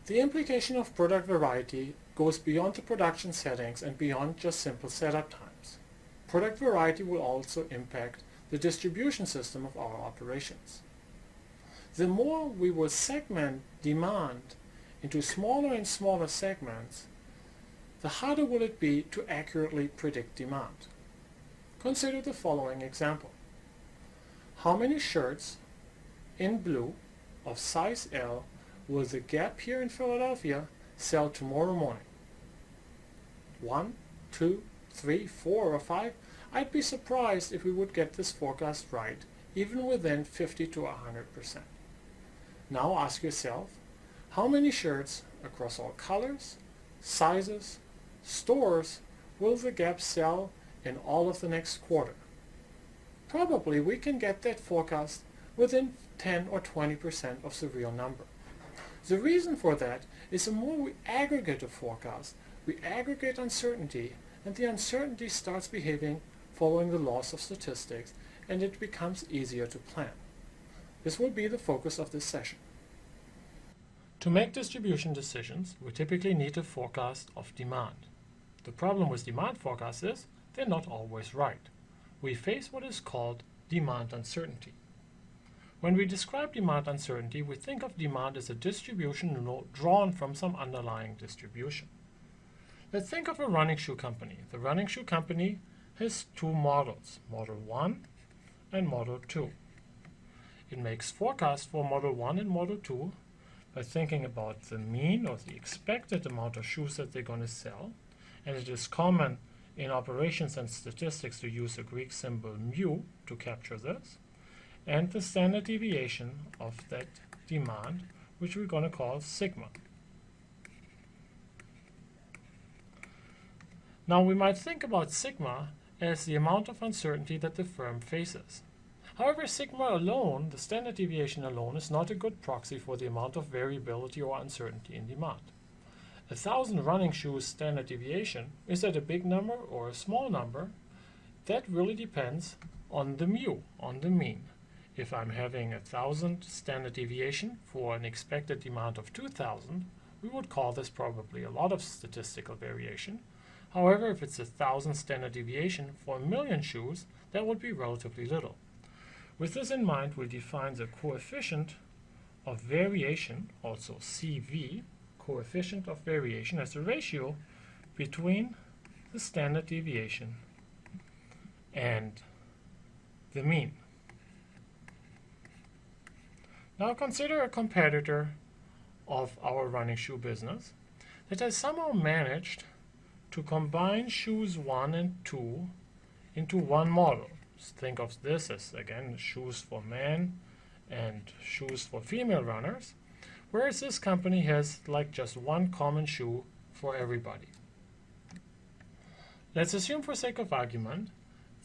The implication of product variety goes beyond the production settings and beyond just simple setup times. Product variety will also impact the distribution system of our operations. The more we will segment demand into smaller and smaller segments, the harder will it be to accurately predict demand. Consider the following example. How many shirts in blue of size L will the Gap here in Philadelphia sell tomorrow morning? 1, 2, 3, 4, or 5? I'd be surprised if we would get this forecast right, even within 50 to 100%. Now ask yourself, how many shirts across all colors, sizes, stores will the Gap sell in all of the next quarter? Probably we can get that forecast within 10 or 20% of the real number. The reason for that is the more we aggregate a forecast, we aggregate uncertainty, and the uncertainty starts behaving following the laws of statistics, and it becomes easier to plan. This will be the focus of this session. To make distribution decisions, we typically need a forecast of demand. The problem with demand forecasts is they're not always right. We face what is called demand uncertainty. When we describe demand uncertainty, we think of demand as a distribution drawn from some underlying distribution. Let's think of a running shoe company. The running shoe company has two models, Model 1 and Model 2. It makes forecasts for Model 1 and Model 2 by thinking about the mean or the expected amount of shoes that they're going to sell, and it is common in operations and statistics to use the Greek symbol mu to capture this, and the standard deviation of that demand, which we're going to call sigma. Now we might think about sigma as the amount of uncertainty that the firm faces. However, sigma alone, the standard deviation alone, is not a good proxy for the amount of variability or uncertainty in demand. 1,000 running shoes standard deviation, is that a big number or a small number? That really depends on the mu, on the mean. If I'm having 1,000 standard deviation for an expected demand of 2,000, we would call this probably a lot of statistical variation. However, if it's 1,000 standard deviation for 1,000,000 shoes, that would be relatively little. With this in mind, we define the coefficient of variation, also CV, coefficient of variation, as a ratio between the standard deviation and the mean. Now consider a competitor of our running shoe business that has somehow managed to combine shoes 1 and 2 into one model. Think of this as, again, shoes for men and shoes for female runners, whereas this company has like just one common shoe for everybody. Let's assume for sake of argument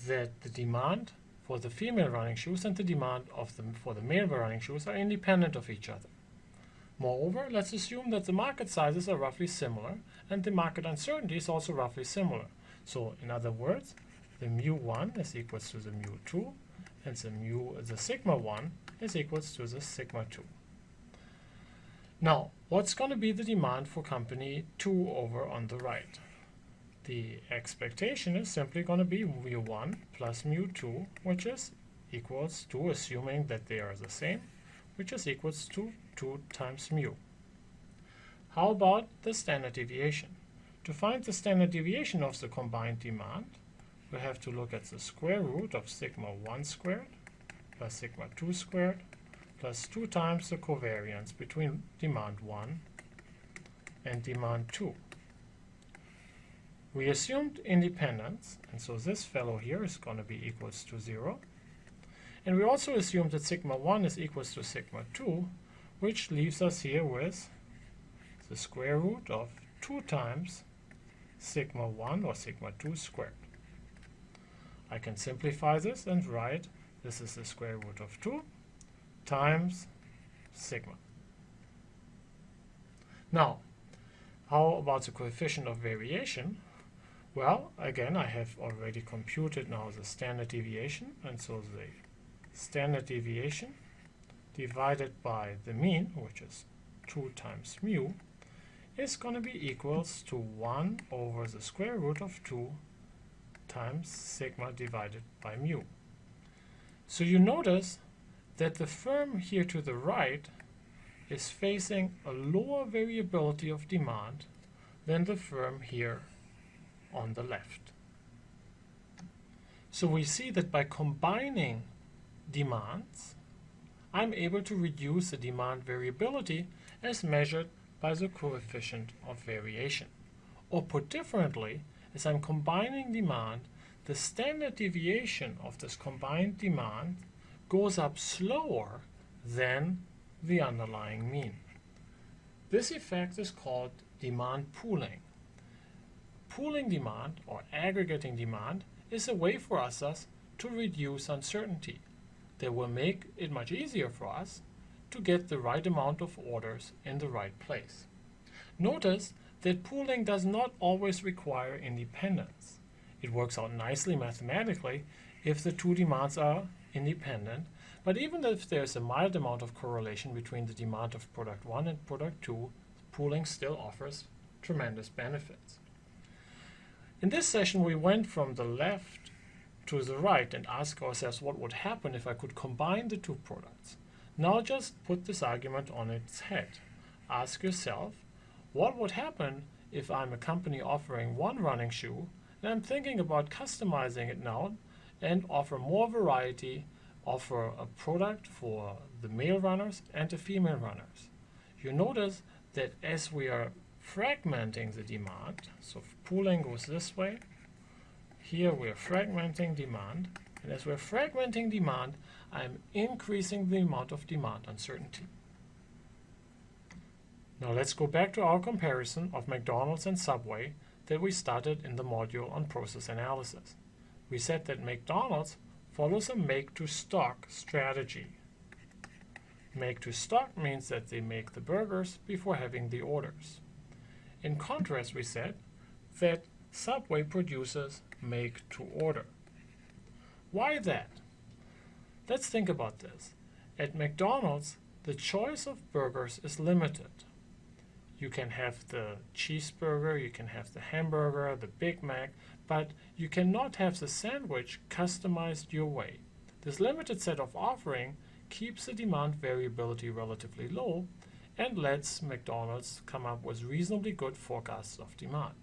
that the demand for the female running shoes and the demand for the male running shoes are independent of each other. Moreover, let's assume that the market sizes are roughly similar and the market uncertainty is also roughly similar. So in other words, the mu1 is equals to the mu2 and the sigma 1 is equals to the sigma 2. Now, what's going to be the demand for company 2 over on the right? The expectation is simply going to be mu1 plus mu2, which is equals to, assuming that they are the same, which is equals to 2 times mu. How about the standard deviation? To find the standard deviation of the combined demand, we have to look at the square root of sigma 1 squared plus sigma 2 squared plus 2 times the covariance between demand 1 and demand 2. We assumed independence, and so this fellow here is going to be equals to 0. And we also assumed that sigma 1 is equals to sigma 2, which leaves us here with the square root of 2 times sigma 1 or sigma 2 squared. I can simplify this and write this is the square root of 2 times sigma. Now, how about the coefficient of variation? Well, again, I have already computed now the standard deviation, and so the standard deviation divided by the mean, which is 2 times mu, is going to be equals to 1 over the square root of 2 times sigma divided by mu. So you notice that the firm here to the right is facing a lower variability of demand than the firm here on the left. So we see that by combining demands, I'm able to reduce the demand variability as measured by the coefficient of variation. Or put differently, as I'm combining demand, the standard deviation of this combined demand goes up slower than the underlying mean. This effect is called demand pooling. Pooling demand, or aggregating demand, is a way for us to reduce uncertainty that will make it much easier for us to get the right amount of orders in the right place. Notice that pooling does not always require independence. It works out nicely mathematically if the two demands are independent, but even if there's a mild amount of correlation between the demand of product 1 and product 2, pooling still offers tremendous benefits. In this session, we went from the left to the right and asked ourselves what would happen if I could combine the two products. Now just put this argument on its head. Ask yourself, what would happen if I'm a company offering one running shoe and I'm thinking about customizing it now and offer more variety, offer a product for the male runners and the female runners. You notice that as we are fragmenting the demand, so pooling goes this way, here we are fragmenting demand, and as we're fragmenting demand, I'm increasing the amount of demand uncertainty. Now let's go back to our comparison of McDonald's and Subway that we started in the module on process analysis. We said that McDonald's follows a make-to-stock strategy. Make-to-stock means that they make the burgers before having the orders. In contrast, we said that Subway produces make-to-order. Why that? Let's think about this. At McDonald's, the choice of burgers is limited. You can have the cheeseburger, you can have the hamburger, the Big Mac, but you cannot have the sandwich customized your way. This limited set of offering keeps the demand variability relatively low and lets McDonald's come up with reasonably good forecasts of demand.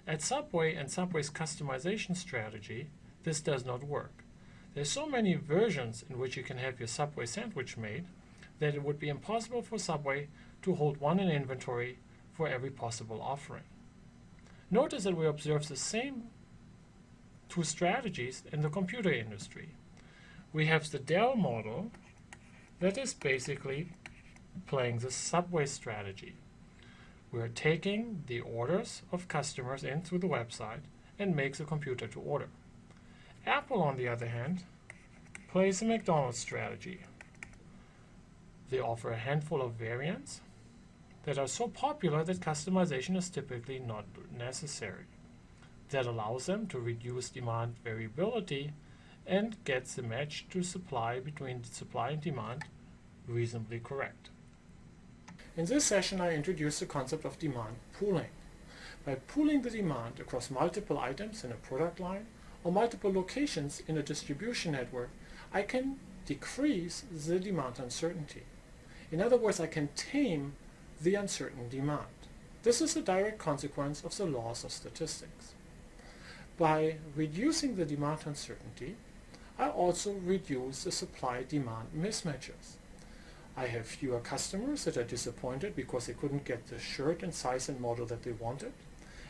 At Subway and Subway's customization strategy, this does not work. There's so many versions in which you can have your Subway sandwich made that it would be impossible for Subway to hold one in inventory for every possible offering. Notice that we observe the same two strategies in the computer industry. We have the Dell model that is basically playing the Subway strategy. We're taking the orders of customers in through the website and makes a computer to order. Apple, on the other hand, plays the McDonald's strategy. They offer a handful of variants that are so popular that customization is typically not necessary. That allows them to reduce demand variability and gets the match to supply between supply and demand reasonably correct. In this session, I introduced the concept of demand pooling. By pooling the demand across multiple items in a product line or multiple locations in a distribution network, I can decrease the demand uncertainty. In other words, I can tame the uncertain demand. This is a direct consequence of the laws of statistics. By reducing the demand uncertainty, I also reduce the supply-demand mismatches. I have fewer customers that are disappointed because they couldn't get the shirt and size and model that they wanted,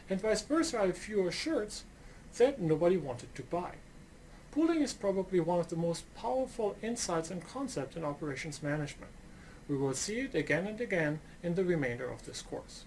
and vice versa, I have fewer shirts that nobody wanted to buy. Pooling is probably one of the most powerful insights and concepts in operations management. We will see it again and again in the remainder of this course.